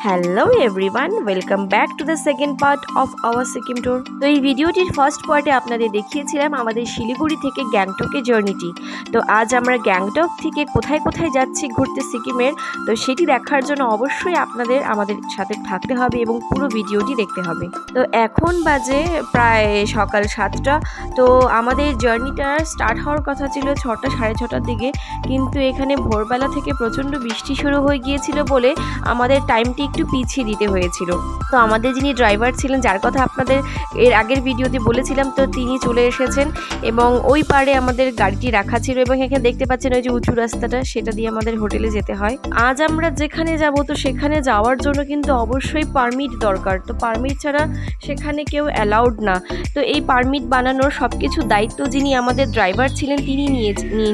Hello everyone, welcome back to the second part of our Sikkim tour. তো এই ভিডিওটির first পার্টে আপনাদের দেখিয়েছিলাম আমাদের শিলিগুড়ি থেকে গ্যাংটকের জার্নিটি। তো আজ আমরা গ্যাংটক থেকে কোথায় কোথায় যাচ্ছি ঘুরতে সিকিমের, তো সেটি দেখার জন্য অবশ্যই আপনাদের আমাদের সাথে থাকতে হবে এবং পুরো ভিডিওটি দেখতে হবে। তো এখন বাজে প্রায় সকাল 7টা। তো আমাদের জার্নিটা স্টার্ট হওয়ার কথা ছিল 6টা সাড়ে 6টার দিকে, কিন্তু এখানে ভোরবেলা থেকে প্রচণ্ড বৃষ্টি শুরু হয়ে গিয়েছিল বলে আমাদের টাইমটি একটু পিছিয়ে দিতে হয়েছিল। তো আমাদের যিনি ড্রাইভার ছিলেন, যার কথা আপনাদের এর আগের ভিডিওতে বলেছিলাম, তো তিনি চলে এসেছেন এবং ওই পারে আমাদের গাড়িটি রাখা ছিল এবং এখানে দেখতে পাচ্ছেন ওই যে উঁচু রাস্তাটা, সেটা দিয়ে আমাদের হোটেলে যেতে হয়। আজ আমরা যেখানে যাব তো সেখানে যাওয়ার জন্য কিন্তু অবশ্যই পারমিট দরকার। তো পারমিট ছাড়া সেখানে কেউ অ্যালাউড না। তো এই পারমিট বানানোর সব কিছু দায়িত্ব যিনি আমাদের ড্রাইভার ছিলেন তিনি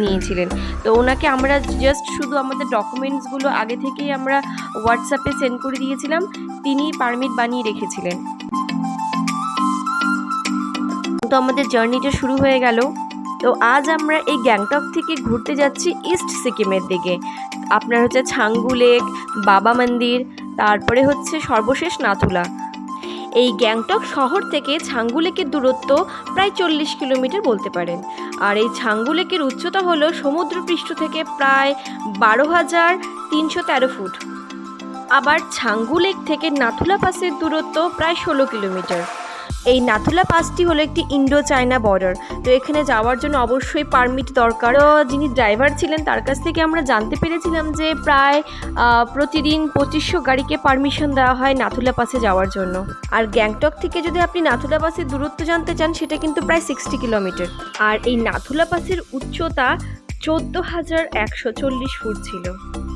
নিয়েছিলেন। তো ওনাকে আমরা জাস্ট শুধু আমাদের ডকুমেন্টসগুলো আগে থেকেই আমরা হোয়াটসঅ্যাপে সেন্ড করে দিয়েছিলাম, তিনি পারমিট বানিয়ে রেখেছিলেন। তো আমাদের জার্নিটা শুরু হয়ে গেল। তো আজ আমরা এই গ্যাংটক থেকে ঘুরতে যাচ্ছি ইস্ট সিকিমের দিকে। আপনার হচ্ছে ছাঙ্গু লেক, বাবা মন্দির, তারপরে হচ্ছে সর্বশেষ নাথুলা। এই গ্যাংটক শহর থেকে ছাঙ্গু লেকের দূরত্ব প্রায় 40 কিলোমিটার বলতে পারেন। আর এই ছাঙ্গু লেকের উচ্চতা হলো সমুদ্রপৃষ্ঠ থেকে প্রায় 12,313 ফুট। আবার ছাঙ্গু লেক থেকে নাথুলা পাসের দূরত্ব প্রায় 16 কিলোমিটার। এই নাথুলা পাসটি হলো একটি ইন্ডো চায়না বর্ডার। তো এখানে যাওয়ার জন্য অবশ্যই পারমিট দরকার। যিনি ড্রাইভার ছিলেন তার কাছ থেকে আমরা জানতে পেরেছিলাম যে প্রায় প্রতিদিন 2500 গাড়িকে পারমিশন দেওয়া হয় নাথুলা পাসে যাওয়ার জন্য। আর গ্যাংটক থেকে যদি আপনি নাথুলা পাসের দূরত্ব জানতে চান, সেটা কিন্তু প্রায় 60 কিলোমিটার। আর এই নাথুলা পাসের উচ্চতা 14,140 ফুট ছিল।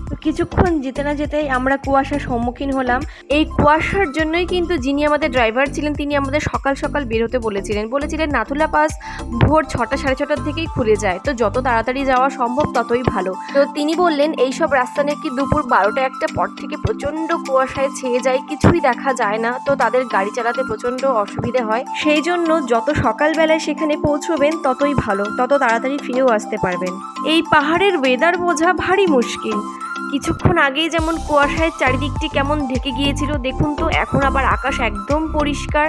তো কিছুক্ষণ যেতে না যেতেই আমরা কুয়াশার সম্মুখীন হলাম। এই কুয়াশার জন্যই কিন্তু যিনি আমাদের ড্রাইভার ছিলেন তিনি আমাদের সকাল সকাল বেরোতে বলেছিলেন নাথুলা পাস ভোর 6টা সাড়ে 6টার থেকেই খুলে যায়, তো যত তাড়াতাড়ি যাওয়া সম্ভব ততই ভালো। তো তিনি বললেন এইসব রাস্তা নাকি দুপুর 12টা 1টা পর থেকে প্রচণ্ড কুয়াশায় ছেয়ে যায়, কিছুই দেখা যায় না, তো তাদের গাড়ি চালাতে প্রচণ্ড অসুবিধে হয়। সেই জন্য যত সকালবেলায় সেখানে পৌঁছবেন ততই ভালো, তত তাড়াতাড়ি ফিরেও আসতে পারবেন। এই পাহাড়ের ওয়েদার বোঝা ভারী মুশকিল। কিছুক্ষণ আগেই যেমন কুয়াশায় চারিদিকটি কেমন ঢেকে গিয়েছিল, দেখুন তো এখন আবার আকাশ একদম পরিষ্কার।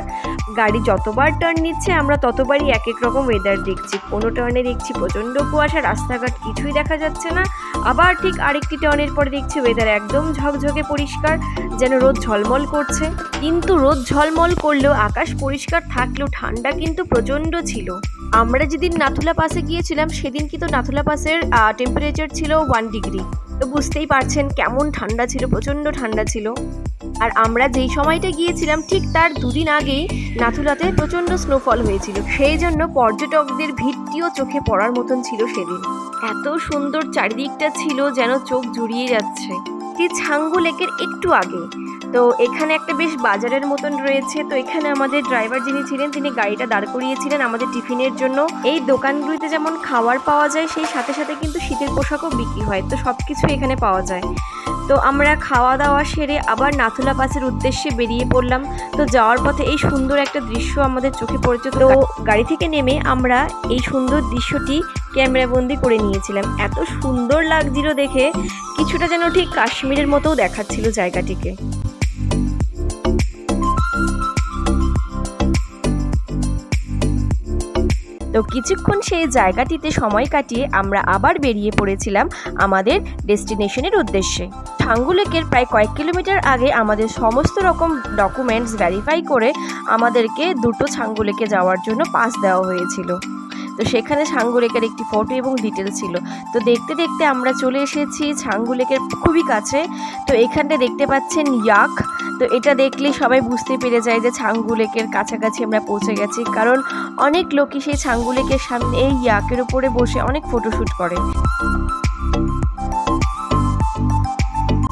গাড়ি যতবার টার্ন নিচ্ছে আমরা ততবারই এক এক রকম ওয়েদার দেখছি। কোনো টার্নে দেখছি প্রচণ্ড কুয়াশা, রাস্তাঘাট কিছুই দেখা যাচ্ছে না, আবার ঠিক আরেকটি টার্নের পরে দেখছি ওয়েদার একদম ঝকঝকে পরিষ্কার, যেন রোদ ঝলমল করছে। কিন্তু রোদ ঝলমল করলেও আকাশ পরিষ্কার থাকলেও ঠান্ডা কিন্তু প্রচণ্ড ছিল। আমরা যেদিন নাথুলা পাসে গিয়েছিলাম সেদিন কিন্তু নাথুলা পাসের টেম্পারেচার ছিল 1 ডিগ্রি। তো বুঝতেই পারছেন কেমন ঠান্ডা ছিল, প্রচণ্ড ঠান্ডা ছিল। আর আমরা যেই সময়টা গিয়েছিলাম ঠিক তার 2 দিন আগেই নাথুলাতে প্রচণ্ড স্নোফল হয়েছিল, সেই জন্য পর্যটকদের ভিড়টিও চোখে পড়ার মতন ছিল সেদিন। এত সুন্দর চারিদিকটা ছিল যেন চোখ জুড়িয়ে যাচ্ছে। ছাঙ্গু লেকের একটু আগে তো এখানে একটা বেশ বাজারের মতন রয়েছে। তো এখানে আমাদের ড্রাইভার যিনি ছিলেন তিনি গাড়িটা দাঁড় করিয়েছিলেন আমাদের টিফিনের জন্য। এই দোকানগুলিতে যেমন খাবার পাওয়া যায়, সেই সাথে সাথে কিন্তু শীতের পোশাকও বিক্রি হয়, তো সব কিছু এখানে পাওয়া যায়। তো আমরা খাওয়া দাওয়া সেরে আবার নাথুলা পাসের উদ্দেশ্যে বেরিয়ে পড়লাম। তো যাওয়ার পথে এই সুন্দর একটা দৃশ্য আমাদের চোখে পড়েছে। তো গাড়ি থেকে নেমে আমরা এই সুন্দর দৃশ্যটি ক্যামেরাবন্দি করে নিয়েছিলাম। এত সুন্দর লাগছিল দেখে, কিছুটা যেন ঠিক কাশ্মীরের মতোও দেখাচ্ছিল জায়গাটিকে। তো কিছুক্ষণ সেই জায়গাটিতে সময় কাটিয়ে আমরা আবার বেরিয়ে পড়েছিলাম আমাদের ডেস্টিনেশনের উদ্দেশ্যে। ছাঙ্গু লেকের প্রায় কয়েক কিলোমিটার আগে আমাদের সমস্ত রকম ডকুমেন্টস ভেরিফাই করে আমাদেরকে দুটো ছাঙ্গু লেকে যাওয়ার জন্য পাস দেওয়া হয়েছিল। তো সেখানে ছাঙ্গু লেকের একটি ফটো এবং ডিটেল ছিল। তো দেখতে দেখতে আমরা চলে এসেছি ছাঙ্গু লেকের খুবই কাছে। তো এখানটা দেখতে পাচ্ছেন ইয়াক। তো এটা দেখলে সবাই বুঝতে পেরে যায় যে ছাঙ্গু লেকের কাছাকাছি আমরা পৌঁছে গেছি, কারণ অনেক লোকই সেই ছাঙ্গু লেকের সামনে এই ইয়াকের উপরে বসে অনেক ফটোশ্যুট করে।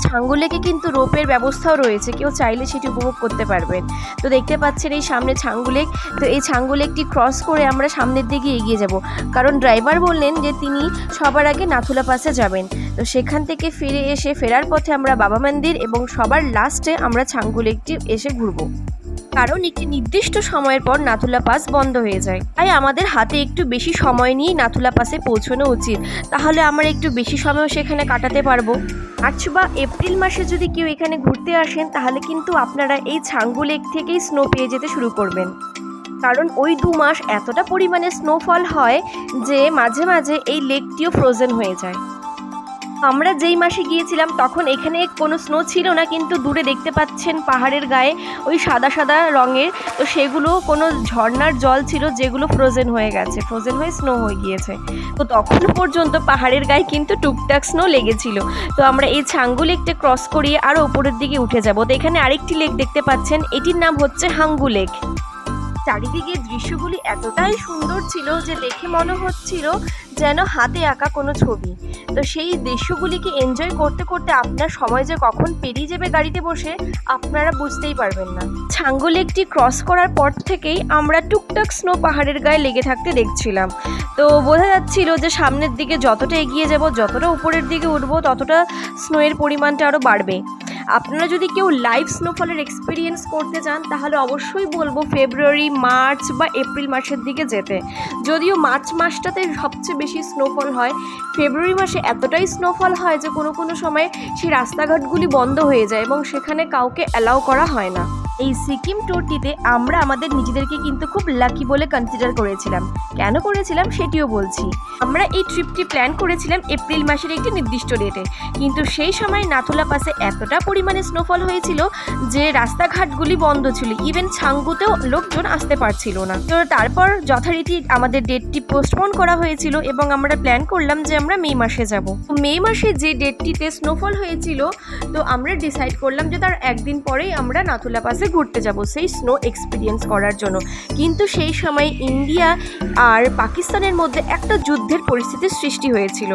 ছাঙ্গু লেকে কিন্তু রোপের ব্যবস্থাও রয়েছে, কেউ চাইলে সেটি উপভোগ করতে পারবেন। তো দেখতে পাচ্ছেন এই সামনে ছাঙ্গু লেক। তো এই ছাঙ্গু লেকটি ক্রস করে আমরা সামনের দিকে এগিয়ে যাব, কারণ ড্রাইভার বললেন যে তিনি সবার আগে নাথুলা পাসে যাবেন। তো সেখান থেকে ফেরার পথে আমরা বাবা মন্দির এবং সবার লাস্টে আমরা ছাঙ্গু লেকটি এসে ঘুরবো। কারণ একটি নির্দিষ্ট সময়ের পর নাথুলা পাস বন্ধ হয়ে যায়। তাই আমাদের হাতে একটু বেশি সময় নিয়ে নাথুলা পাসে পৌঁছানো উচিত, তাহলে আমরা একটু বেশি সময় সেখানে কাটাতে পারবো। মার্চ বা এপ্রিল মাসে যদি কেউ এখানে ঘুরতে আসেন তাহলে কিন্তু আপনারা এই ছাঙ্গু লেক থেকেই স্নো পেয়ে যেতে শুরু করবেন, কারণ ওই 2 মাস এতটা পরিমাণে স্নোফল হয় যে মাঝে মাঝে এই লেকটিও ফ্রোজেন হয়ে যায়। আমরা যেই মাসে গিয়েছিলাম তখন এখানে কোনো স্নো ছিল না, কিন্তু দূরে দেখতে পাচ্ছেন পাহাড়ের গায়ে ওই সাদা সাদা রঙের, তো সেগুলো কোনো ঝর্ণার জল ছিল যেগুলো ফ্রোজেন হয়ে গেছে, ফ্রোজেন হয়ে স্নো হয়ে গিয়েছে। তো তখন পর্যন্ত পাহাড়ের গায়ে কিন্তু টুকটাক স্নো লেগেছিল। তো আমরা এই ছাঙ্গু লেকটা ক্রস করিয়ে আরও উপরের দিকে উঠে যাব। তো এখানে আরেকটি লেক দেখতে পাচ্ছেন, এটির নাম হচ্ছে হাঙ্গু লেক। চারিদিকে দৃশ্যগুলি এতটাই সুন্দর ছিল যে দেখে মনে হচ্ছিল যেন হাতে আঁকা কোনো ছবি। তো সেই দৃশ্যগুলিকে এনজয় করতে করতে আপনার সময় যে কখন পেরিয়ে যাবে গাড়িতে বসে আপনারা বুঝতেই পারবেন না। ছাঙ্গু লেকটি ক্রস করার পর থেকেই আমরা টুকটাক স্নো পাহাড়ের গায়ে লেগে থাকতে দেখছিলাম। তো বোঝা যাচ্ছিল যে সামনের দিকে যতটা এগিয়ে যাব, যতটা উপরের দিকে উঠবো, ততটা স্নোয়ের পরিমাণটা আরও বাড়বে। আপনারা যদি কেউ লাইভ স্নোফলের এক্সপিরিয়েন্স করতে চান তাহলে অবশ্যই বলবো ফেব্রুয়ারি, মার্চ বা এপ্রিল মাসের দিকে যেতে। যদিও মার্চ মাসটাতে সবচেয়ে বেশি স্নোফল হয়, ফেব্রুয়ারি মাসে এতটাই স্নোফল হয় যে কোনো কোনো সময় সেই রাস্তাঘাটগুলি বন্ধ হয়ে যায় এবং সেখানে কাউকে অ্যালাউ করা হয় না। এই সিকিম ট্যুরটিতে আমরা আমাদের নিজেদেরকে কিন্তু খুব লাকি বলে কনসিডার করেছিলাম। কেন করেছিলাম সেটিও বলছি। আমরা এই ট্রিপটি প্ল্যান করেছিলাম এপ্রিল মাসের একটি নির্দিষ্ট ডেটে, কিন্তু সেই সময় নাথুলা পাসে এতটা পরিমাণে স্নোফল হয়েছিল যে রাস্তাঘাটগুলি বন্ধ ছিল, ইভেন ছাঙ্গুতেও লোকজন আসতে পারছিল না। তো তারপর যথারীতি আমাদের ডেটটি পোস্টপোন করা হয়েছিল এবং আমরা প্ল্যান করলাম যে আমরা মে মাসে যাব। মে মাসে যে ডেটটিতে স্নোফল হয়েছিল, তো আমরা ডিসাইড করলাম যে তার একদিন পরেই আমরা নাথুলা পাসে ঘুরতে যাব সেই স্নো এক্সপিরিয়েন্স করার জন্য। কিন্তু সেই সময় ইন্ডিয়া আর পাকিস্তানের মধ্যে একটা যুদ্ধের পরিস্থিতির সৃষ্টি হয়েছিল।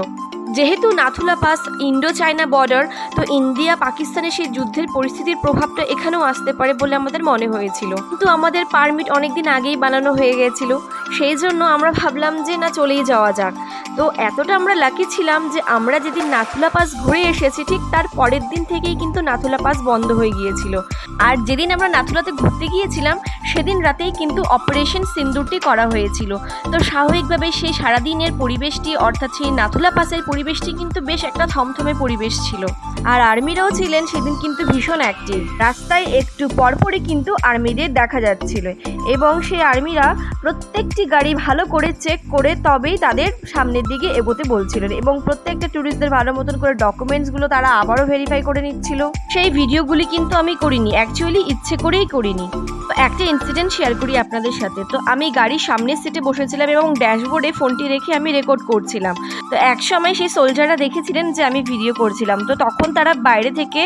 যেহেতু Nathula pass Indo China border, তো ইন্ডিয়া পাকিস্তানের সেই যুদ্ধের পরিস্থিতির প্রভাবটা এখানেও আসতে পারে বলে আমাদের মনে হয়েছিল। কিন্তু আমাদের পারমিট অনেক দিন আগেই বানানো হয়ে গেছিল, সেই জন্য আমরা ভাবলাম যে না, চলেই যাওয়া যাক। তো এতটা আমরা লাকি ছিলাম যে আমরা যেদিন নাথুলা পাস ঘুরে এসেছি ঠিক তার পরের দিন থেকেই কিন্তু নাথুলা পাস বন্ধ হয়ে গিয়েছিল। আর যেদিন আমরা নাথুলাতে ঘুরতে গিয়েছিলাম সেদিন রাতেই কিন্তু অপারেশন সিন্দুরটি করা হয়েছিল। তো স্বাভাবিকভাবে সেই সারাদিনের পরিবেশটি, অর্থাৎ সেই নাথুলা পাসের পরিবেশটি কিন্তু বেশ একটা থমথমে পরিবেশ ছিল। আর আর্মিরাও ছিলেন সেদিন কিন্তু ভীষণ অ্যাক্টিভ। রাস্তায় একটু পরপরই কিন্তু আর্মিদের দেখা যাচ্ছিল এবং সেই আর্মিরা প্রত্যেকটি গাড়ি ভালো করে চেক করে তবেই তাদের সামনের দিকে এগোতে বলছিলেন এবং প্রত্যেকটা ট্যুরিস্টদের ভালো মতন করে ডকুমেন্টসগুলো তারা আবারও ভেরিফাই করে নিচ্ছিল। সেই ভিডিওগুলি কিন্তু আমি করিনি, অ্যাকচুয়ালি ইচ্ছে করেই করিনি। তো একটা ইনসিডেন্ট শেয়ার করি আপনাদের সাথে। তো আমি গাড়ির সামনের সিটে বসেছিলাম এবং ড্যাশবোর্ডে ফোনটি রেখে আমি রেকর্ড করছিলাম। তো এক সময় সেই সোলজাররা দেখেছিলেন যে আমি ভিডিও করছিলাম, তো তখন তারা বাইরে থেকে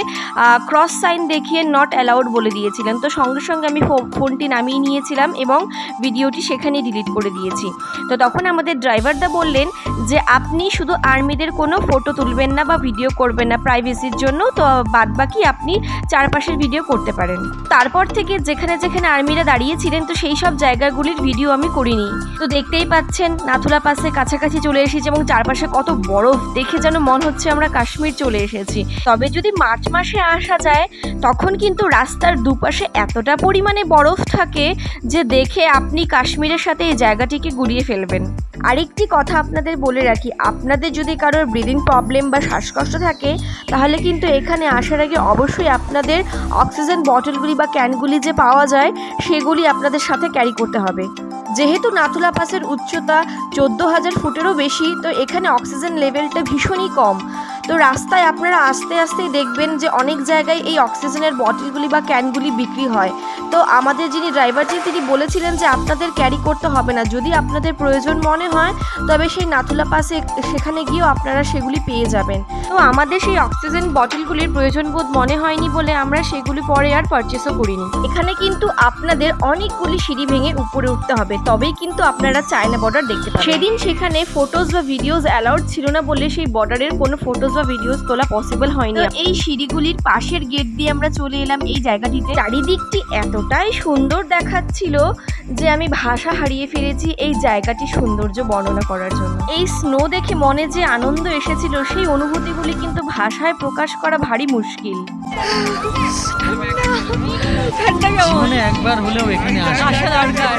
ক্রস সাইন দেখিয়ে নট অ্যালাউড বলে দিয়েছিলেন। তো সঙ্গে সঙ্গে আমি ফোনটি নামিয়ে নিয়েছিলাম এবং ভিডিওটি সেখানেই ডিলিট করে দিয়েছি। তো তখন আমাদের ড্রাইভারদা বললেন যে আপনি শুধু আর্মিদের কোনো ফটো তুলবেন না বা ভিডিও করবেন না প্রাইভেসির জন্য, তো বাদবাকি আপনি চারপাশের ভিডিও করতে পারেন। তারপর থেকে যেখানে যেখানে আর্মিরা দাঁড়িয়েছিলেন তো সেই সব জায়গাগুলির ভিডিও আমি করিনি। তো দেখতেই পাচ্ছেন নাথুলা পাসে কাছাকাছি চলে এসেছি এবং চারপাশে কত বরফ, দেখে যেন মনে হচ্ছে আমরা কাশ্মীর চলে এসেছি। তবে যদি মার্চ মাসে আসা যায় তখন কিন্তু রাস্তার দুপাশে এতটা পরিমাণে বরফ থাকে যে দেখে আপনি কাশ্মীরের সাথে এই জায়গাটিকে গুলিয়ে ফেলবেন। আরেকটি কথা আপনাদের বলে রাখি, আপনাদের যদি কারোর ব্রিদিং প্রবলেম বা শ্বাসকষ্ট থাকে তাহলে কিন্তু এখানে আসার আগে অবশ্যই আপনাদের অক্সিজেন বটলগুলি বা ক্যানগুলি যে পাওয়া যায় সেগুলি আপনাদের সাথে ক্যারি করতে হবে। যেহেতু নাথুলা পাসের উচ্চতা 14,000 ফুটেরও বেশি, তো এখানে অক্সিজেন লেভেলটা ভীষণই কম। তো রাস্তায় আপনারা আস্তে আস্তেই দেখবেন যে অনেক জায়গায় এই অক্সিজেনের বটলগুলি বা ক্যানগুলি বিক্রি হয়। তো আমাদের যিনি ড্রাইভার ছিলেন তিনি বলেছিলেন যে আপনাদের ক্যারি করতে হবে না, যদি আপনাদের প্রয়োজন মনে হয় তবে সেই নাথুলা পাসে সেখানে গিয়েও আপনারা সেগুলি পেয়ে যাবেন। তো আমাদের সেই অক্সিজেন বটলগুলির প্রয়োজন বোধ মনে হয়নি বলে আমরা সেগুলি পরে আর পারচেসও করিনি। এখানে কিন্তু আপনাদের অনেকগুলি সিঁড়ি ভেঙে উপরে উঠতে হবে, তবেই কিন্তু আপনারা চায়না বর্ডার দেখতে পাবেন। সেদিন সেখানে ফটোজ বা ভিডিওস অ্যালাউড ছিল না বলে সেই বর্ডারের কোনো ফটোজ বা ভিডিওস তোলা পসিবল হয়নি। এই সিঁড়িগুলির পাশের গেট দিয়ে আমরা চলে এলাম এই জায়গাটিতে। চারিদিকটি এতটাই সুন্দর দেখাচ্ছিল যে আমি ভাষা হারিয়ে ফেলেছি এই জায়গাটি সৌন্দর্য বর্ণনা করার জন্য। এই স্নো দেখে মনে যে আনন্দ এসেছিল সেই অনুভূতিগুলি কিন্তু ভাষায় প্রকাশ করা ভারী মুশকিল। ঠান্ডা জীবনে একবার হলেও এখানে আসা দরকার।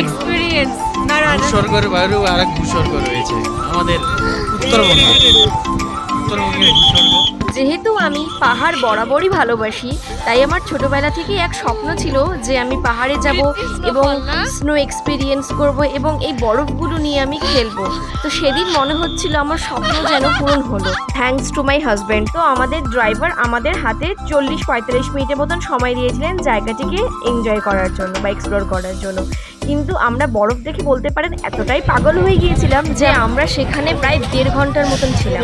এক্সপিরিয়েন্স না না না। ভূস্বর্গের বাইরেও আরেক ভূস্বর্গ রয়েছে আমাদের উত্তরবঙ্গে ভূস্বর্গ। যেহেতু আমি পাহাড় বরাবরই ভালোবাসি, তাই আমার ছোটবেলা থেকেই এক স্বপ্ন ছিল যে আমি পাহাড়ে যাব এবং স্নো এক্সপিরিয়েন্স করব এবং এই বরফগুলো নিয়ে আমি খেলবো। তো সেদিন মনে হচ্ছিল আমার স্বপ্ন যেন পূরণ হলো, থ্যাঙ্কস টু মাই হাজব্যান্ড। তো আমাদের ড্রাইভার আমাদের হাতে 40-45 মিনিটের মতন সময় দিয়েছিলেন জায়গাটিকে এনজয় করার জন্য বা এক্সপ্লোর করার জন্য। কিন্তু আমরা বরফ দেখে বলতে পারেন এতটাই পাগল হয়ে গিয়েছিলাম যে আমরা সেখানে প্রায় 1.5 ঘন্টার মতন ছিলাম।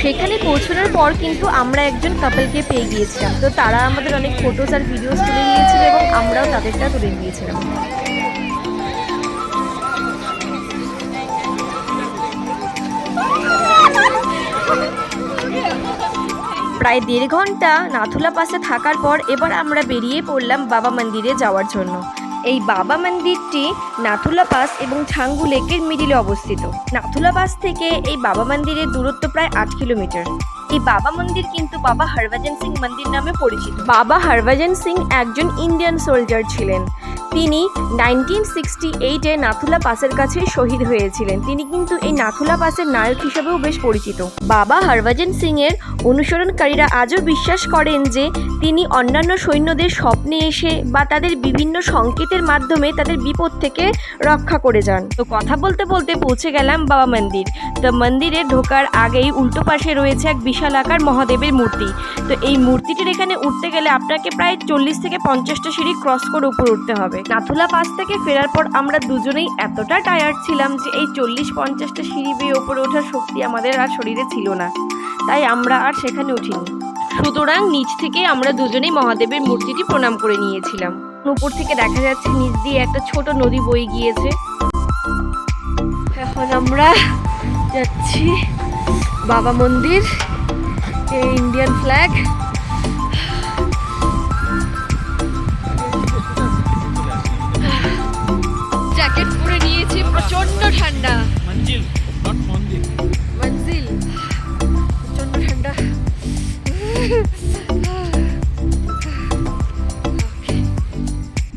সেখানে পৌঁছানোর পর কিন্তু আমরা একজন কাপলকে পেয়ে গিয়েছিলাম। তো তারা আমাদের অনেক ফটোস আর ভিডিওস তুলে নিয়েছিল এবং আমরাও তাদেরটা তুলে নিয়েছিলাম। প্রায় 1.5 ঘন্টা নাথুলা পাসে থাকার পর এবার আমরা বেরিয়ে পড়লাম বাবা মন্দিরে যাওয়ার জন্য। এই বাবা মন্দিরটি নাথুলা পাস এবং ছাঙ্গু লেকের মিডিলে অবস্থিত। নাথুলা পাস থেকে এই বাবা মন্দিরের দূরত্ব প্রায় 8 কিলোমিটার। এই বাবা মন্দির কিন্তু বাবা হরভজন সিং মন্দির নামে পরিচিত। বাবা হরভজন সিং একজন ইন্ডিয়ান সোলজার ছিলেন। তিনি 1968-এ নাথুলা পাসের কাছে শহীদ হয়েছিলেন। তিনি কিন্তু এই নাথুলা পাসের নায়ক হিসেবেও বেশ পরিচিত। বাবা হরভজন সিং এর অনুসরণকারীরা আজও বিশ্বাস করেন যে তিনি অন্যান্য সৈন্যদের স্বপ্নে এসে বা তাদের বিভিন্ন সংকেতের মাধ্যমে তাদের বিপদ থেকে রক্ষা করে যান। তো কথা বলতে বলতে পৌঁছে গেলাম বাবা মন্দির। তো মন্দিরে ঢোকার আগেই উল্টো পাশে রয়েছে এক বিশাল আকার মহাদেবের মূর্তি। তো এই মূর্তিটির এখানে উঠতে গেলে আপনাকে প্রায় 40 থেকে 50টা সিঁড়ি ক্রস করে উপর উঠতে হবে। নাথুলা পাস থেকে ফেরার পর আমরা দুজনেই এতটা টায়ার্ড ছিলাম যে এই 40-50টা সিঁড়ি বেয়ে ওপরে ওঠার শক্তি আমাদের আর শরীরে ছিল না, তাই আমরা আর সেখানে উঠিনি। সুতরাং নিচ থেকে আমরা দুজনেই মহাদেবের মূর্তিটি প্রণাম করে নিয়েছিলাম। উপর থেকে দেখা যাচ্ছে নিচ দিয়ে একটা ছোট নদী বয়ে গিয়েছে। এখন আমরা যাচ্ছি বাবা মন্দির। এই ইন্ডিয়ান ফ্ল্যাগ। জ্যাকেট পরে নিয়েছি, প্রচন্ড ঠান্ডা। মঞ্জিল নট মন্দির, মঞ্জিল, প্রচন্ড ঠান্ডা।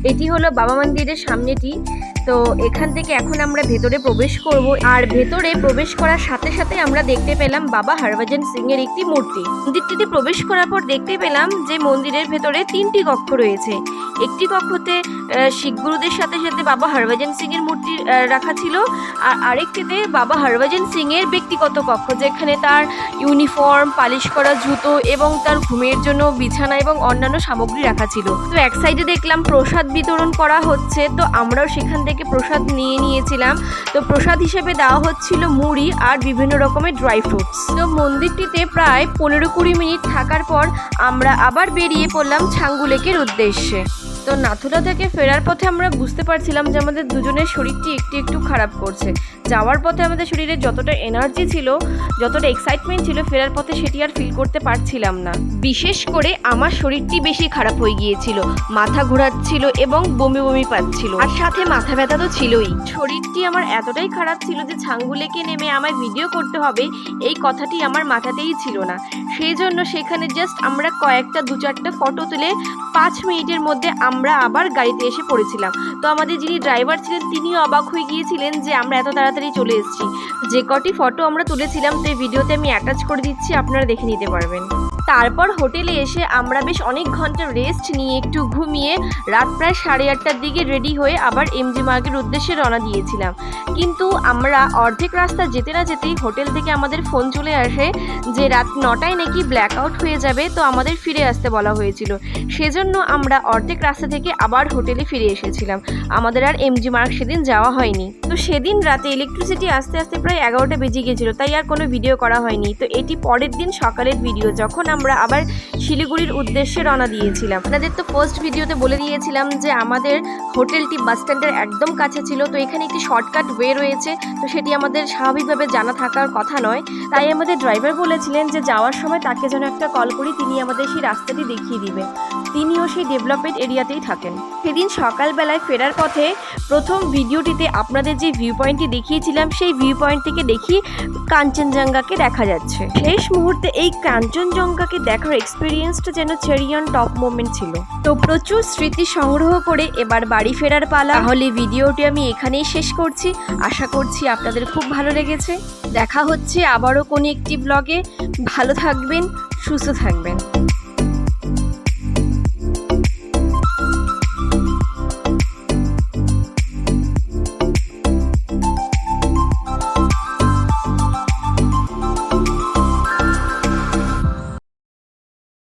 এটি হলো বাবা মন্দিরের সামনেটি। তো এখান থেকে এখন আমরা ভেতরে প্রবেশ করব। আর ভেতরে প্রবেশ করার সাথে সাথে আমরা দেখতে পেলাম বাবা হরভজন সিং এর একটি মূর্তি। মন্দিরটিতে প্রবেশ করার পর দেখতে পেলাম যে মন্দিরের ভেতরে 3টি কক্ষ রয়েছে। একটি কক্ষতে শিখ গুরুদের সাথে সাথে বাবা হরভজন সিং এর মূর্তি রাখা ছিল, আর আরেকটিতে বাবা হরভজন সিং এর ব্যক্তিগত কক্ষ, যেখানে তার ইউনিফর্ম, পালিশ করা জুতো এবং তার ঘুমের জন্য বিছানা এবং অন্যান্য সামগ্রী রাখা ছিল। তো এক সাইডে দেখলাম প্রসাদ বিতরণ করা হচ্ছে। তো আমরাও সেখান থেকে প্রসাদ নিয়ে নিয়েছিলাম। তো প্রসাদ হিসেবে দেওয়া হচ্ছিল মুড়ি আর বিভিন্ন রকমের ড্রাই ফ্রুটস। তো মন্দিরটিতে প্রায় 15-20 মিনিট থাকার পর আমরা আবার বেরিয়ে পড়লাম ছাঙ্গু লেকের উদ্দেশ্যে। তো নাথুলা থেকে ফেরার পথে আমরা বুঝতে পারছিলাম যে আমাদের দুজনের শরীরটি একটু একটু খারাপ করছে। যাওয়ার পথে আমাদের শরীরে যতটা এনার্জি ছিল, যতটা এক্সাইটমেন্ট ছিল, ফেরার পথে সেটি আর ফিল করতে পারছিলাম না। বিশেষ করে আমার শরীরটি বেশি খারাপ হয়ে গিয়েছিল, মাথা ঘোরাচ্ছিল এবং বমি বমি পাচ্ছিল, আর সাথে মাথা ব্যথা তো ছিলই। শরীরটি আমার এতটাই খারাপ ছিল যে ছাঙ্গু লেকে নেমে আমায় ভিডিও করতে হবে এই কথাটি আমার মাথাতেই ছিল না। সেই জন্য সেখানে জাস্ট আমরা কয়েকটা 2-4টা ফটো তুলে 5 মিনিটের মধ্যে আমরা আবার গাড়িতে এসে পড়েছিলাম। তো আমাদের যিনি ড্রাইভার ছিলেন তিনিও অবাক হয়ে গিয়েছিলেন যে আমরা এত তাড়াতাড়ি চলে এসেছি। যে কটি ফটো আমরা তুলেছিলাম তো এই ভিডিওতে আমি অ্যাটাচ করে দিচ্ছি, আপনারা দেখে নিতে পারবেন। তারপর হোটেলে এসে আমরা বেশ অনেক ঘন্টা রেস্ট নিয়ে একটু ঘুমিয়ে রাত প্রায় 8:30টার দিকে রেডি হয়ে আবার এমজি মার্গের উদ্দেশ্যে রওনা দিয়েছিলাম। কিন্তু আমরা অর্ধেক রাস্তা যেতে না যেতেই হোটেল থেকে আমাদের ফোন চলে আসে যে রাত 9টায় নাকি ব্ল্যাক আউট হয়ে যাবে, তো আমাদের ফিরে আসতে বলা হয়েছিল। সেজন্য আমরা অর্ধেক রাস্তা থেকে আবার হোটেলে ফিরে এসেছিলাম। আমাদের আর এমজি মার্গ সেদিন যাওয়া হয়নি। তো সেদিন রাতে ইলেকট্রিসিটি আস্তে আস্তে প্রায় 11টা বেজে গিয়েছিল, তাই আর কোনো ভিডিও করা হয়নি। তো এটি পরের দিন সকালের ভিডিও, যখন আমরা আবার শিলিগুড়ির উদ্দেশ্যে রওনা দিয়েছিলাম। আপনাদের তো ফার্স্ট ভিডিওতে বলে দিয়েছিলাম যে আমাদের হোটেলটি বাস স্ট্যান্ডের একদম কাছে ছিল, তো এখানে একটি শর্টকাট ওয়ে রয়েছে, তো সেটি আমাদের স্বাভাবিকভাবে জানা থাকার কথা নয়। তাই আমাদের ড্রাইভার বলেছিলেন যে যাওয়ার সময় তাকে যেন একটা কল করি, তিনি আমাদের সেই রাস্তাটি দেখিয়ে দিবেন। তিনিও সেই ডেভেলপমেন্ট এরিয়াতেই থাকেন। সেদিন সকালবেলায় ফেরার পথে প্রথম ভিডিওটিতে আপনাদের যে ভিউ পয়েন্টটি দেখিয়েছিলাম, সেই ভিউ পয়েন্ট থেকে দেখি কাঞ্চনজঙ্ঘাকে দেখা যাচ্ছে। শেষ মুহূর্তে এই কাঞ্চনজঙ্ঘাকে দেখার এক্সপিরিয়েন্সটা যেন চেরি অন টপ মোমেন্ট ছিল। তো প্রচুর স্মৃতি সংগ্রহ করে এবার বাড়ি ফেরার পালা। তাহলে ভিডিওটি আমি এখানেই শেষ করছি। আশা করছি আপনাদের খুব ভালো লেগেছে। দেখা হচ্ছে আবারও কোনো একটি ব্লগে। ভালো থাকবেন, সুস্থ থাকবেন।